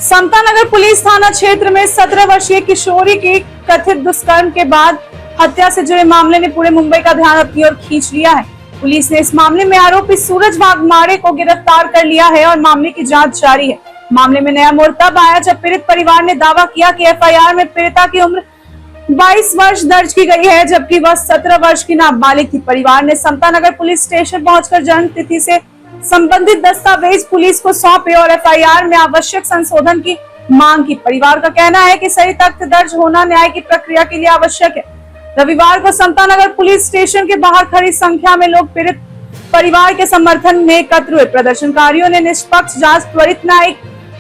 समता नगर police थाना क्षेत्र में 17 वर्षीय किशोरी की कथित दुष्कर्म के बाद हत्या से जुड़े मामले ने पूरे मुंबई का ध्यान अपनी ओर खींच लिया है। पुलिस ने इस मामले में आरोपी सूरज वाघमारे को गिरफ्तार कर लिया है और मामले की जांच जारी है। मामले में नया मोड़ तब आया जब पीड़ित परिवार ने दावा किया कि एफआईआर में पीड़िता की उम्र 22 वर्ष दर्ज की गई है, जबकि वह 17 वर्ष की नाबालिग थी। परिवार ने समता नगर पुलिस स्टेशन पहुंचकर जन्म तिथि से संबंधित दस्तावेज पुलिस को सौंपे और एफआईआर में आवश्यक संशोधन की मांग की। परिवार का कहना है कि सही तथ्य दर्ज होना न्याय की प्रक्रिया के लिए आवश्यक है। रविवार को समता नगर पुलिस स्टेशन के बाहर खड़ी संख्या में लोग पीड़ित परिवार के समर्थन में एकत्र हुए। प्रदर्शनकारियों ने निष्पक्ष जांच, त्वरित न्यायिक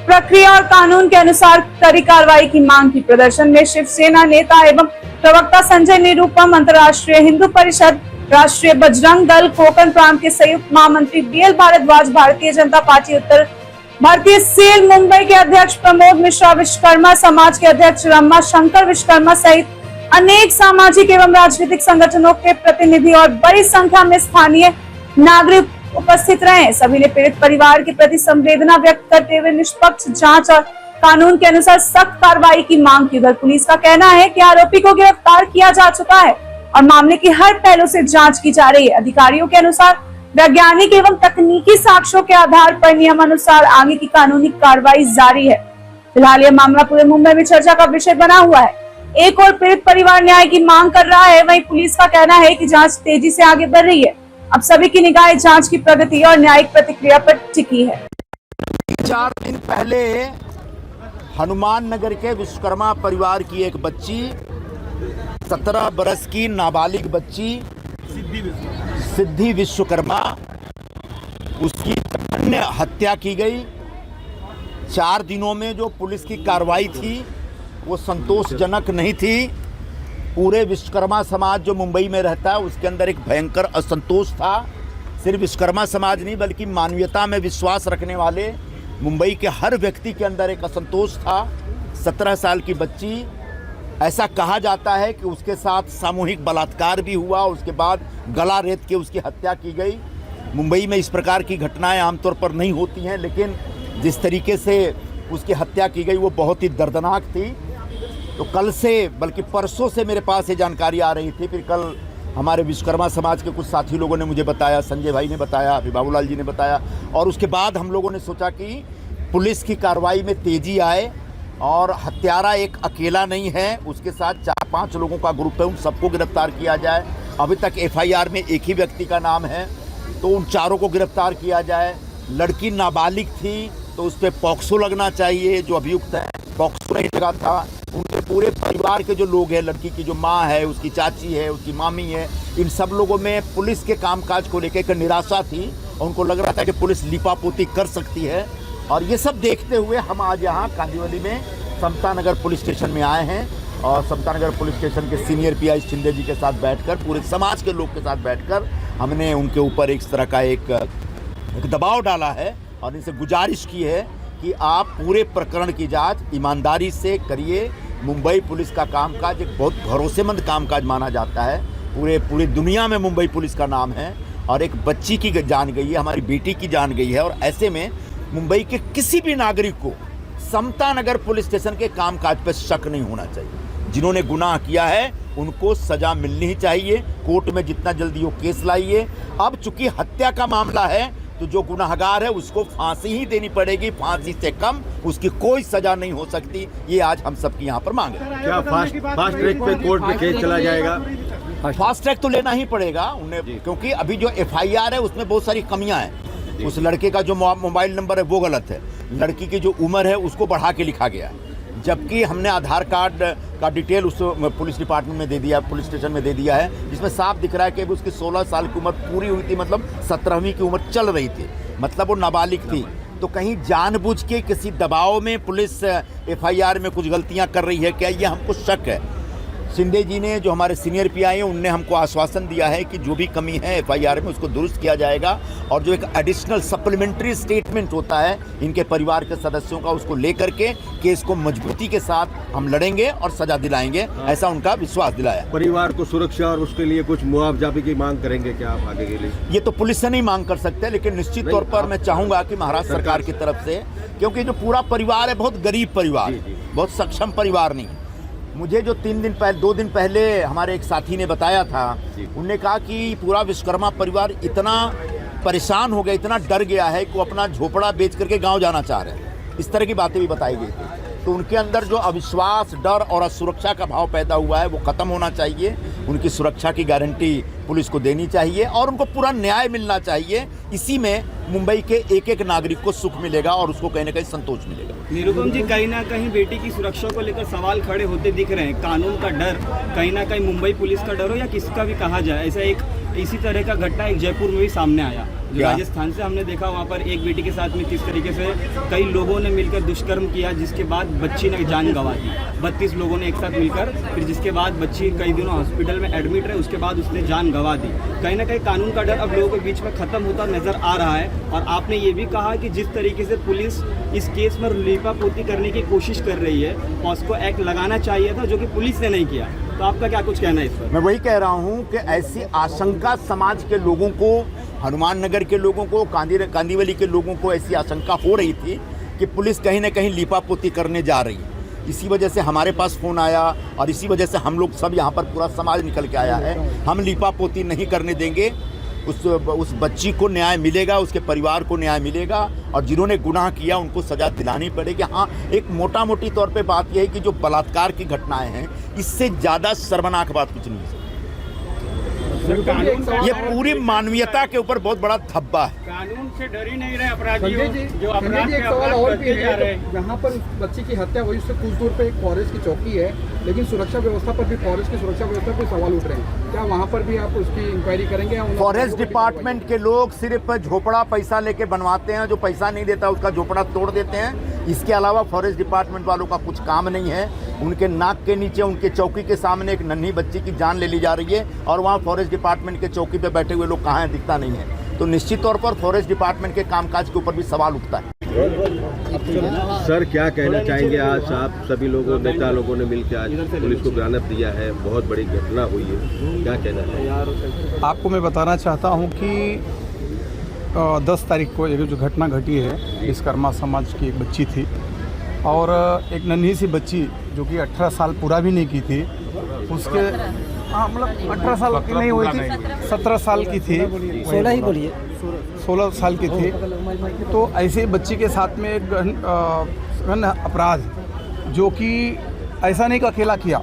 प्रक्रिया और कानून के अनुसार कड़ी कार्रवाई की मांग की। प्रदर्शन में शिवसेना नेता एवं प्रवक्ता संजय निरुपम, अंतर्राष्ट्रीय हिंदू परिषद, राष्ट्रीय बजरंग दल कोंकण प्रांत के संयुक्त महामंत्री बीएल भारद्वाज, भारतीय जनता पार्टी उत्तर भारतीय सेल मुंबई के अध्यक्ष प्रमोद मिश्रा, विश्वकर्मा समाज के अध्यक्ष रमा शंकर विश्वकर्मा सहित अनेक सामाजिक एवं राजनीतिक संगठनों के प्रतिनिधि और बड़ी संख्या में स्थानीय नागरिक उपस्थित रहे। सभी ने पीड़ित परिवार के प्रति संवेदना व्यक्त करते हुए निष्पक्ष जांच और कानून के अनुसार सख्त कार्रवाई की मांग की। उधर पुलिस का कहना है कि आरोपी को गिरफ्तार किया जा चुका है और मामले की हर पहलू से जांच की जा रही है। अधिकारियों के अनुसार वैज्ञानिक एवं तकनीकी साक्ष्यों के आधार पर नियमानुसार आगे की कानूनी कार्रवाई जारी है। फिलहाल यह मामला पूरे मुंबई में चर्चा का विषय बना हुआ है। एक और पीड़ित परिवार न्याय की मांग कर रहा है, वहीं पुलिस का कहना है कि जांच तेजी से आगे बढ़ रही है। अब सभी की निगाहें जांच की प्रगति और न्यायिक प्रतिक्रिया पर टिकी है। 4 दिन पहले हनुमान नगर के विश्वकर्मा परिवार की एक बच्ची, 17 बरस की नाबालिग बच्ची सिद्धि विश्वकर्मा, उसकी अन्य हत्या की गई। 4 दिनों में जो पुलिस की कार्रवाई थी वो संतोषजनक नहीं थी। पूरे विश्वकर्मा समाज जो मुंबई में रहता है उसके अंदर एक भयंकर असंतोष था। सिर्फ विश्वकर्मा समाज नहीं बल्कि मानवीयता में विश्वास रखने वाले मुंबई के हर व्यक्ति के अंदर एक असंतोष था। 17 साल की बच्ची, ऐसा कहा जाता है कि उसके साथ सामूहिक बलात्कार भी हुआ, उसके बाद गला रेत के उसकी हत्या की गई। मुंबई में इस प्रकार की घटनाएं आमतौर पर नहीं होती हैं, लेकिन जिस तरीके से उसकी हत्या की गई वो बहुत ही दर्दनाक थी। तो कल से बल्कि परसों से मेरे पास ये जानकारी आ रही थी। फिर कल हमारे विश्वकर्मा समाज के कुछ साथी लोगों ने मुझे बताया, संजय भाई ने बताया, फिर बाबूलाल जी ने बताया, और उसके बाद हम लोगों ने सोचा कि पुलिस की कार्रवाई में तेज़ी आए और हत्यारा एक अकेला नहीं है, उसके साथ 4-5 लोगों का ग्रुप है, उन सबको गिरफ्तार किया जाए। अभी तक एफआईआर में एक ही व्यक्ति का नाम है, तो उन चारों को गिरफ्तार किया जाए। लड़की नाबालिग थी तो उस पर पॉक्सो लगना चाहिए, जो अभियुक्त है पॉक्सो नहीं लगा था। उनके पूरे परिवार के जो लोग हैं, लड़की की जो माँ है, उसकी चाची है, उसकी मामी है, इन सब लोगों में पुलिस के कामकाज को लेकर एक निराशा थी और उनको लग रहा था कि पुलिस लिपापोती कर सकती है। और ये सब देखते हुए हम आज यहाँ कांदिवली में समता नगर पुलिस स्टेशन में आए हैं और समता नगर पुलिस स्टेशन के सीनियर पीआई शिंदे जी के साथ बैठकर, पूरे समाज के लोग के साथ बैठकर हमने उनके ऊपर एक तरह का एक दबाव डाला है और इनसे गुजारिश की है कि आप पूरे प्रकरण की जांच ईमानदारी से करिए। मुंबई पुलिस का कामकाज एक बहुत भरोसेमंद कामकाज माना जाता है। पूरी दुनिया में मुंबई पुलिस का नाम है और एक बच्ची की जान गई है, हमारी बेटी की जान गई है, और ऐसे में मुंबई के किसी भी नागरिक को समता नगर पुलिस स्टेशन के कामकाज पर शक नहीं होना चाहिए। जिन्होंने गुनाह किया है उनको सजा मिलनी ही चाहिए। कोर्ट में जितना जल्दी वो केस लाइए। अब चूंकि हत्या का मामला है तो जो गुनाहगार है उसको फांसी ही देनी पड़ेगी, फांसी से कम उसकी कोई सजा नहीं हो सकती। ये आज हम सबकी यहाँ पर मांग है। क्या फास्ट ट्रैक पे कोर्ट में केस चला जाएगा? फास्ट ट्रैक तो लेना ही पड़ेगा उन्हें, क्योंकि अभी जो एफआईआर है उसमें बहुत सारी कमियां हैं। उस लड़के का जो मोबाइल नंबर है वो गलत है, लड़की की जो उम्र है उसको बढ़ा के लिखा गया है, जबकि हमने आधार कार्ड का डिटेल उस पुलिस डिपार्टमेंट में दे दिया, पुलिस स्टेशन में दे दिया है, जिसमें साफ दिख रहा है कि उसकी 16 साल की उम्र पूरी हुई थी, मतलब 17वीं की उम्र चल रही थी, मतलब वो नाबालिग थी। तो कहीं जानबूझ के किसी दबाव में पुलिस एफआईआर में कुछ गलतियां कर रही है क्या, ये हमको शक है। शिंदे जी ने, जो हमारे सीनियर पीआई हैं, उनने हमको आश्वासन दिया है कि जो भी कमी है एफआईआर में उसको दुरुस्त किया जाएगा और जो एक एडिशनल सप्लीमेंट्री स्टेटमेंट होता है इनके परिवार के सदस्यों का, उसको लेकर के केस को मजबूती के साथ हम लड़ेंगे और सजा दिलाएंगे, ऐसा उनका विश्वास दिलाया। परिवार को सुरक्षा और उसके लिए कुछ मुआवजा की मांग करेंगे क्या आप आगे के लिए? ये तो पुलिस से नहीं मांग कर सकते, लेकिन निश्चित तौर पर मैं चाहूंगा कि महाराष्ट्र सरकार की तरफ से क्योंकि जो पूरा परिवार है बहुत गरीब परिवार है, बहुत सक्षम परिवार नहीं है। मुझे जो 2 दिन पहले हमारे एक साथी ने बताया था, उन्होंने कहा कि पूरा विश्वकर्मा परिवार इतना परेशान हो गया, इतना डर गया है कि वो अपना झोपड़ा बेच करके गांव जाना चाह रहे हैं। इस तरह की बातें भी बताई गई थी। तो उनके अंदर जो अविश्वास, डर और असुरक्षा का भाव पैदा हुआ है वो ख़त्म होना चाहिए। उनकी सुरक्षा की गारंटी पुलिस को देनी चाहिए और उनको पूरा न्याय मिलना चाहिए। इसी में मुंबई के एक एक नागरिक को सुख मिलेगा और उसको कहीं ना कहीं संतोष मिलेगा। निरुपम जी, कहीं ना कहीं बेटी की सुरक्षा को लेकर सवाल खड़े होते दिख रहे हैं। कानून का डर, कहीं ना कहीं मुंबई पुलिस का डर हो या किसका भी कहा जाए, ऐसा एक इसी तरह का घटना एक जयपुर में भी सामने आया। जो राजस्थान से हमने देखा, वहाँ पर एक बेटी के साथ में किस तरीके से कई लोगों ने मिलकर दुष्कर्म किया, जिसके बाद बच्ची ने जान गंवा दी। 32 लोगों ने एक साथ मिलकर, फिर जिसके बाद बच्ची कई दिनों हॉस्पिटल में एडमिट रहे, उसके बाद उसने जान गंवा दी। कहीं ना कहीं कानून का डर अब लोगों के बीच में खत्म होता नजर आ रहा है। और आपने ये भी कहा कि जिस तरीके से पुलिस इस केस में लीपापोती करने की कोशिश कर रही है, पॉस्को एक्ट लगाना चाहिए था, जो कि पुलिस ने नहीं किया। तो आपका क्या कुछ कहना है इस पर? मैं वही कह रहा हूँ कि ऐसी आशंका समाज के लोगों को, हनुमान नगर के लोगों को, कांदीवली के लोगों को ऐसी आशंका हो रही थी कि पुलिस कहीं ना कहीं लीपापोती करने जा रही है। इसी वजह से हमारे पास फ़ोन आया और इसी वजह से हम लोग सब यहाँ पर पूरा समाज निकल के आया है। हम लीपापोती नहीं करने देंगे। उस बच्ची को न्याय मिलेगा, उसके परिवार को न्याय मिलेगा और जिन्होंने गुनाह किया उनको सज़ा दिलानी पड़ेगी। हाँ, एक मोटा मोटी तौर पे बात यह है कि जो बलात्कार की घटनाएं हैं, इससे ज़्यादा शर्मनाक बात कुछ नहीं है। ये पूरी मानवीयता के ऊपर बहुत बड़ा धब्बा है। कानून से डर ही नहीं रहे अपराधी जो अपराध के सवाल और भी जा रहे हैं। यहाँ पर बच्ची की हत्या हुई, उससे कुछ दूर पे एक फॉरेस्ट की चौकी है, लेकिन सुरक्षा व्यवस्था पर भी, फॉरेस्ट की सुरक्षा व्यवस्था पर सवाल उठ रहे हैं। क्या वहाँ पर भी आप उसकी इंक्वायरी करेंगे? फॉरेस्ट डिपार्टमेंट के लोग सिर्फ झोपड़ा पैसा लेके बनवाते हैं, जो पैसा नहीं देता उसका झोपड़ा तोड़ देते हैं। इसके अलावा फॉरेस्ट डिपार्टमेंट वालों का कुछ काम नहीं है। उनके नाक के नीचे, उनके चौकी के सामने एक नन्ही बच्ची की जान ले ली जा रही है और वहाँ फॉरेस्ट डिपार्टमेंट के चौकी पे बैठे हुए लोग कहाँ हैं, दिखता नहीं है। तो निश्चित तौर पर फॉरेस्ट डिपार्टमेंट के कामकाज के ऊपर भी सवाल उठता है। सर, क्या कहना चाहेंगे? आज आप सभी लोगों, नेता लोगों ने मिलकर आज पुलिस को बयान दिया है, बहुत बड़ी घटना हुई है, क्या कहना है? आपको मैं बताना चाहता हूँ कि 10 तारीख को एक जो घटना घटी है, विश्वकर्मा समाज की एक बच्ची थी और एक नन्ही सी बच्ची जो कि 18 साल पूरा भी नहीं की थी, उसके मतलब 18 साल की नहीं हुई थी, 17 साल की थी, 16 ही बोलिए, 16 साल की थी। तो ऐसे बच्ची के साथ में एक गहन अपराध, जो कि ऐसा नहीं कि अकेला किया,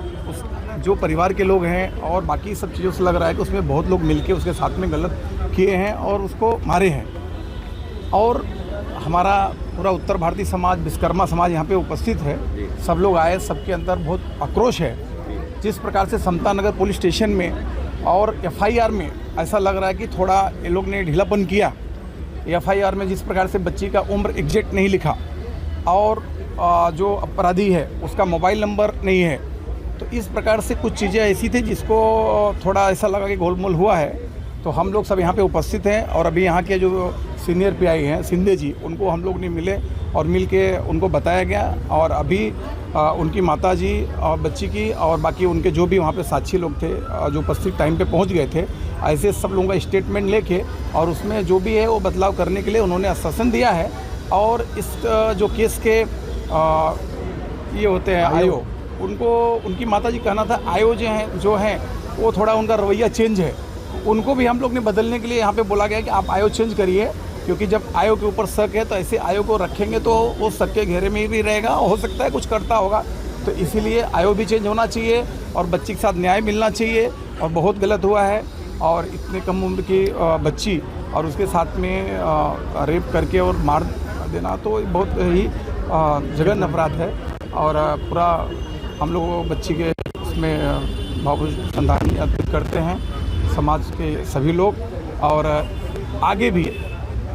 जो परिवार के लोग हैं और बाकी सब चीज़ों से लग रहा है कि उसमें बहुत लोग मिलके उसके साथ में गलत किए हैं और उसको मारे हैं। और हमारा पूरा उत्तर भारतीय समाज, विश्वकर्मा समाज यहाँ पे उपस्थित है, सब लोग आए, सबके अंदर बहुत आक्रोश है। जिस प्रकार से समता नगर पुलिस स्टेशन में और FIR में ऐसा लग रहा है कि थोड़ा ये लोग ने ढीलापन किया। FIR में जिस प्रकार से बच्ची का उम्र एग्जैक्ट नहीं लिखा और जो अपराधी है उसका मोबाइल नंबर नहीं है, तो इस प्रकार से कुछ चीज़ें ऐसी थी जिसको थोड़ा ऐसा लगा कि गोलमोल हुआ है। तो हम लोग सब यहाँ पे उपस्थित हैं और अभी यहाँ के जो सीनियर PI हैं शिंदे जी, उनको हम लोग ने मिले और मिल के उनको बताया गया और अभी उनकी माताजी और बच्ची की और बाकी उनके जो भी वहाँ पे साक्षी लोग थे जो उपस्थित टाइम पे पहुँच गए थे, ऐसे सब लोगों का स्टेटमेंट लेके और उसमें जो भी है वो बदलाव करने के लिए उन्होंने आश्वासन दिया है। और इस जो केस के ये होते हैं आयो, उनको उनकी माताजी कहना था आयो जो हैं वो थोड़ा उनका रवैया चेंज है, उनको भी हम लोग ने बदलने के लिए यहाँ पे बोला गया कि आप आयो चेंज करिए, क्योंकि जब आयो के ऊपर शक है तो ऐसे आयो को रखेंगे तो वो शक के घेरे में भी रहेगा, हो सकता है कुछ करता होगा। तो इसीलिए आयो भी चेंज होना चाहिए और बच्ची के साथ न्याय मिलना चाहिए। और बहुत गलत हुआ है और इतने कम उम्र की बच्ची और उसके साथ में रेप करके और मार देना तो बहुत ही जघन्य अपराध है। और पूरा हम लोग बच्ची के उसमें भावभीनी श्रद्धांजलि अर्पित करते हैं, समाज के सभी लोग, और आगे भी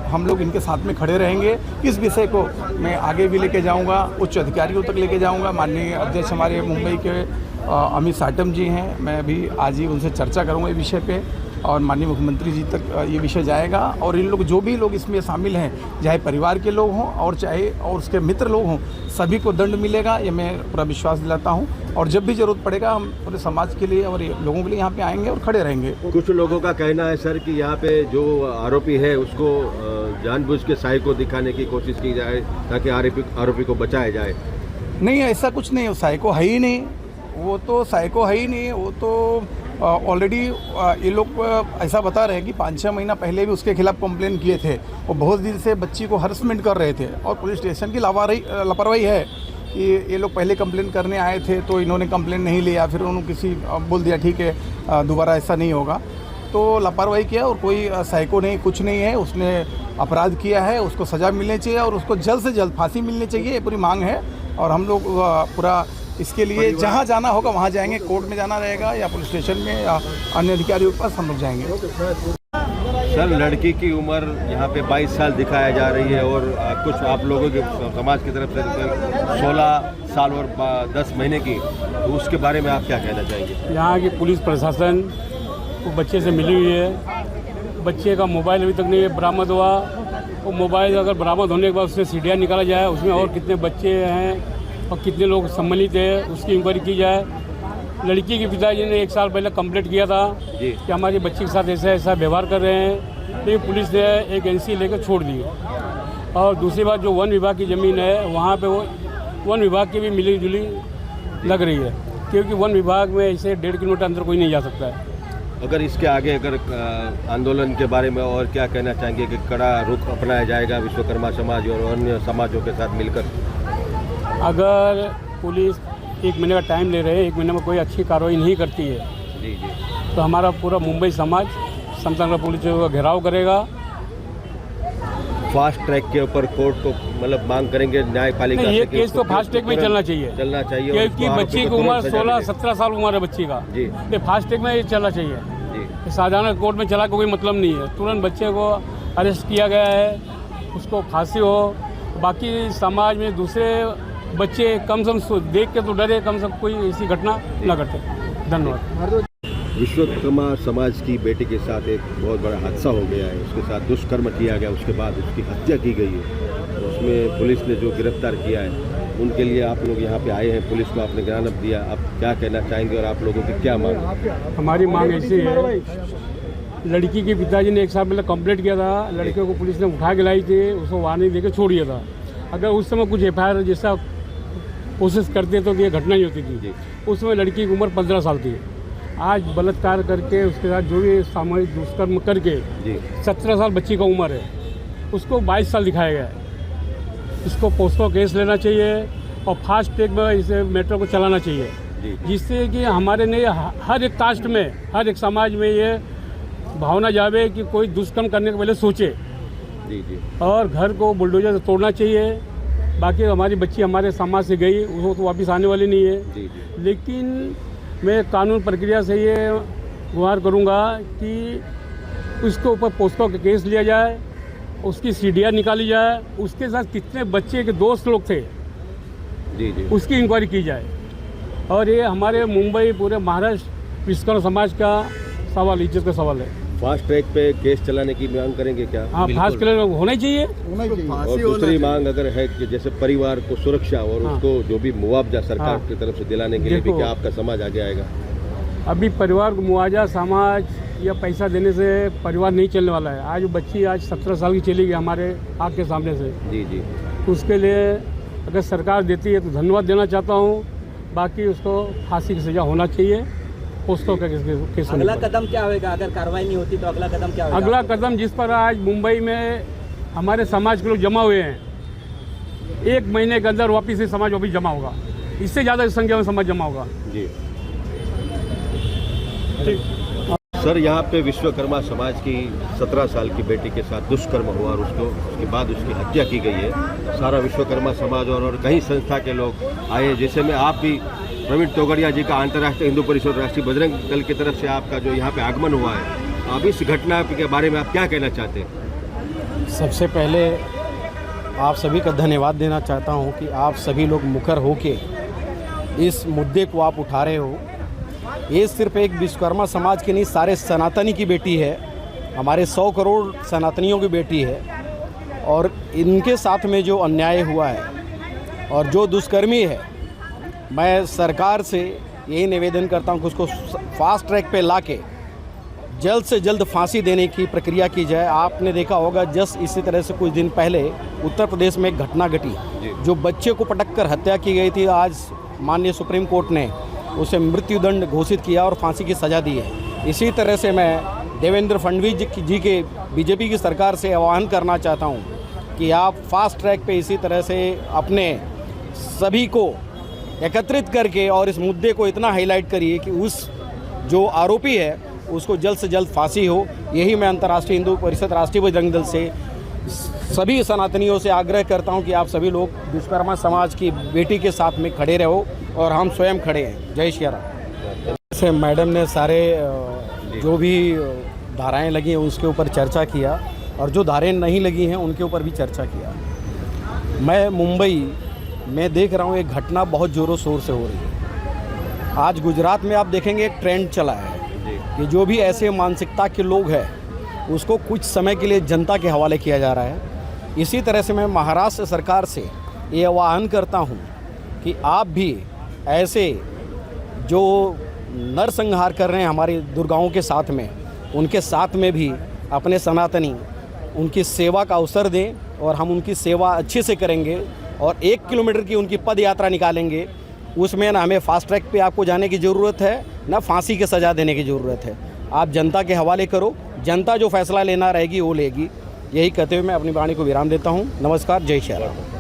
हम लोग इनके साथ में खड़े रहेंगे। इस विषय को मैं आगे भी लेके जाऊंगा, उच्च अधिकारियों तक लेके जाऊंगा। माननीय अध्यक्ष हमारे मुंबई के अमित साटम जी हैं, मैं भी आज ही उनसे चर्चा करूंगा इस विषय पे। और माननीय मुख्यमंत्री जी तक ये विषय जाएगा और इन लोग जो भी लोग इसमें शामिल हैं, चाहे परिवार के लोग हों और चाहे और उसके मित्र लोग हों, सभी को दंड मिलेगा, ये मैं पूरा विश्वास दिलाता हूँ। और जब भी ज़रूरत पड़ेगा हम पूरे समाज के लिए और लोगों के लिए यहाँ पे आएंगे और खड़े रहेंगे। कुछ लोगों का कहना है सर कि यहाँ पे जो आरोपी है उसको जानबूझ के साई को दिखाने की कोशिश की जाए ताकि आरोपी को बचाया जाए। नहीं, ऐसा कुछ नहीं, साइको है ही नहीं, वो तो साइको है ही नहीं। वो तो ऑलरेडी ये लोग ऐसा बता रहे हैं कि 5-6 महीना पहले भी उसके खिलाफ कंप्लेन किए थे। वो बहुत दिन से बच्ची को हरसमेंट कर रहे थे और पुलिस स्टेशन की लापरवाही है कि ये लोग पहले कंप्लेन करने आए थे तो इन्होंने कंप्लेन नहीं लिया, फिर उन्होंने किसी बोल दिया ठीक है दोबारा ऐसा नहीं होगा, तो लापरवाही किया। और कोई साइको नहीं, कुछ नहीं है, उसने अपराध किया है, उसको सज़ा मिलनी चाहिए और उसको जल्द से जल्द फांसी मिलनी चाहिए, ये पूरी मांग है। और हम लोग पूरा इसके लिए जहाँ जाना होगा वहाँ जाएंगे, कोर्ट में जाना रहेगा या पुलिस स्टेशन में या अन्य अधिकारियों के पास हम लोग जाएंगे। सर, लड़की की उम्र यहाँ पे 22 साल दिखाया जा रही है और कुछ आप लोगों के समाज की तरफ से 16 साल और 10 महीने की, तो उसके बारे में आप क्या कहना चाहेंगे? यहाँ की पुलिस प्रशासन वो बच्चे से मिली हुई है, बच्चे का मोबाइल अभी तक नहीं बरामद हुआ। वो मोबाइल अगर बरामद होने के बाद उससे सीढ़ियाँ निकाला जाए, उसमें और कितने बच्चे हैं और कितने लोग सम्मिलित हैं उसकी इंक्वायरी की जाए। लड़की के पिताजी ने 1 साल पहले कंप्लेंट किया था कि हमारी बच्ची के साथ ऐसा ऐसा व्यवहार कर रहे हैं, लेकिन पुलिस ने एक एनसी लेकर छोड़ दी। और दूसरी बात, जो वन विभाग की ज़मीन है वहाँ पे वो वन विभाग की भी मिली जुली लग रही है, क्योंकि वन विभाग में ऐसे 1.5 किलोमीटर अंदर कोई नहीं जा सकता है। अगर इसके आगे अगर आंदोलन के बारे में और क्या कहना चाहेंगे कि कड़ा रुख अपनाया जाएगा विश्वकर्मा समाज और अन्य समाजों के साथ मिलकर? अगर पुलिस 1 महीने का टाइम ले रहे हैं, 1 महीने में कोई अच्छी कार्रवाई नहीं करती है जी, तो हमारा पूरा मुंबई समाज समतंत्र पुलिस का घेराव करेगा। फास्ट ट्रैक के ऊपर कोर्ट को मतलब मांग करेंगे न्यायपालिका से? ये केस तो फास्ट ट्रैक में चलना चाहिए, क्योंकि बच्ची की उम्र 16-17 साल उम्र है बच्ची का जी। ये फास्ट ट्रैक में ये चलना चाहिए जी। साधारण कोर्ट में चला के कोई मतलब नहीं है, तुरंत बच्चे को अरेस्ट किया गया है, उसको फांसी हो। बाकी समाज में दूसरे बच्चे कम से कम देख के तो डरे, कम से कम कोई ऐसी घटना न घटे। धन्यवाद। विश्वकर्मा समाज की बेटी के साथ एक बहुत बड़ा हादसा हो गया है, उसके साथ दुष्कर्म किया गया, उसके बाद उसकी हत्या की गई है। उसमें पुलिस ने जो गिरफ्तार किया है उनके लिए आप लोग यहाँ पे आए हैं, पुलिस को आपने ज्ञापन दिया, आप क्या कहना चाहेंगे और आप लोगों की क्या मांग? हमारी मांग ऐसी है, लड़की के पिताजी ने 1 साल पहले कंप्लेंट किया था, लड़के को पुलिस ने उठा के लाई थी, उसको वार्निंग देकर छोड़ दिया था। अगर उस समय कुछ FIR जैसा कोशिश करते तो ये घटना ही होती थी। उस समय लड़की की उम्र 15 साल थी। आज बलात्कार करके उसके साथ जो भी सामूहिक दुष्कर्म करके 17 साल बच्ची का उम्र है, उसको 22 साल दिखाया गया है। इसको पोस्को केस लेना चाहिए और फास्ट ट्रैक में इसे मेट्रो को चलाना चाहिए, जिससे कि हमारे नहीं हर एक कास्ट में, हर एक समाज में ये भावना जावे कि कोई दुष्कर्म करने के पहले सोचे और घर को बुलडोजर से तोड़ना चाहिए। बाकी हमारी बच्ची हमारे समाज से गई, उसको तो वापस आने वाली नहीं है। लेकिन मैं कानून प्रक्रिया से ये गुहार करूँगा कि उसके ऊपर पोस्को का केस लिया जाए, उसकी सीढ़ियाँ निकाली जाए, उसके साथ कितने बच्चे के दोस्त लोग थे उसकी इंक्वायरी की जाए। और ये हमारे मुंबई पूरे महाराष्ट्र विश्वकर्मा समाज का सवाल, इज्जत का सवाल है। फास्ट ट्रैक पे केस चलाने की मांग करेंगे क्या? हाँ, फास्ट ट्रैक होना चाहिए। और दूसरी मांग अगर है कि जैसे परिवार को सुरक्षा और उसको जो भी मुआवजा सरकार की तरफ से दिलाने के लिए भी क्या आपका समाज आगे आएगा? अभी परिवार को मुआवजा, समाज या पैसा देने से परिवार नहीं चलने वाला है। आज बच्ची आज 17 साल की चली गई हमारे आँख के सामने से। जी। उसके लिए अगर सरकार देती है तो धन्यवाद देना चाहता हूँ, बाकी उसको फांसी की सज़ा होना चाहिए। पोस्को का केस। अगला कदम क्या होगा अगर कार्रवाई नहीं होती तो? अगला कदम क्या होगा? अगला कदम जिस पर आज मुंबई में हमारे समाज के लोग जमा हुए हैं, 1 महीने के अंदर वापिस ये समाज वापिस जमा होगा, इससे ज़्यादा संख्या में समाज जमा होगा जी। ठीक सर, यहाँ पे विश्वकर्मा समाज की 17 साल की बेटी के साथ दुष्कर्म हुआ और उसके बाद उसकी हत्या की गई है। सारा विश्वकर्मा समाज और कई संस्था के लोग आए, जैसे में आप भी प्रवीण तोगड़िया जी का अंतर्राष्ट्रीय हिंदू परिषद राष्ट्रीय बजरंग दल की तरफ से आपका जो यहाँ पे आगमन हुआ है, अब इस घटना के बारे में आप क्या कहना चाहते हैं? सबसे पहले आप सभी का धन्यवाद देना चाहता हूँ कि आप सभी लोग मुखर होके इस मुद्दे को आप उठा रहे हो ये सिर्फ एक विश्वकर्मा समाज की नहीं, सारे सनातनी की बेटी है, हमारे 100 करोड़ सनातनियों की बेटी है। और इनके साथ में जो अन्याय हुआ है और जो दुष्कर्मी है, मैं सरकार से यही निवेदन करता हूँ कि उसको फास्ट ट्रैक पे लाके जल्द से जल्द फांसी देने की प्रक्रिया की जाए। आपने देखा होगा जस्ट इसी तरह से कुछ दिन पहले उत्तर प्रदेश में एक घटना घटी, जो बच्चे को पटक कर हत्या की गई थी। आज माननीय सुप्रीम कोर्ट ने उसे मृत्युदंड घोषित किया और फांसी की सज़ा दी है। इसी तरह से मैं देवेंद्र फडणवीस जी के बीजेपी की सरकार से आह्वान करना चाहता हूँ कि आप फास्ट ट्रैक पे इसी तरह से अपने सभी को एकत्रित करके और इस मुद्दे को इतना हाईलाइट करिए कि उस जो आरोपी है उसको जल्द से जल्द फांसी हो। यही मैं अंतर्राष्ट्रीय हिंदू परिषद, राष्ट्रीय बजरंग दल से सभी सनातनियों से आग्रह करता हूं कि आप सभी लोग विश्वकर्मा समाज की बेटी के साथ में खड़े रहो और हम स्वयं खड़े हैं। जय श्री राम। से मैडम ने सारे जो भी धाराएं लगी हैं उसके ऊपर चर्चा किया और जो धाराएं नहीं लगी हैं उनके ऊपर भी चर्चा किया। मैं मुंबई में देख रहा हूँ एक घटना बहुत ज़ोरों शोर से हो रही है। आज गुजरात में आप देखेंगे एक ट्रेंड चला है कि जो भी ऐसे मानसिकता के लोग हैं उसको कुछ समय के लिए जनता के हवाले किया जा रहा है। इसी तरह से मैं महाराष्ट्र सरकार से ये आह्वान करता हूँ कि आप भी ऐसे जो नरसंहार कर रहे हैं हमारी दुर्गाओं के साथ में, उनके साथ में भी अपने सनातनी उनकी सेवा का अवसर दें और हम उनकी सेवा अच्छे से करेंगे और 1 किलोमीटर की उनकी पद यात्रा निकालेंगे। उसमें ना हमें फास्ट ट्रैक पे आपको जाने की ज़रूरत है, ना फांसी की सज़ा देने की ज़रूरत है। आप जनता के हवाले करो, जनता जो फैसला लेना रहेगी वो लेगी। यही कहते हुए मैं अपनी वाणी को विराम देता हूँ। नमस्कार, जय श्री राम।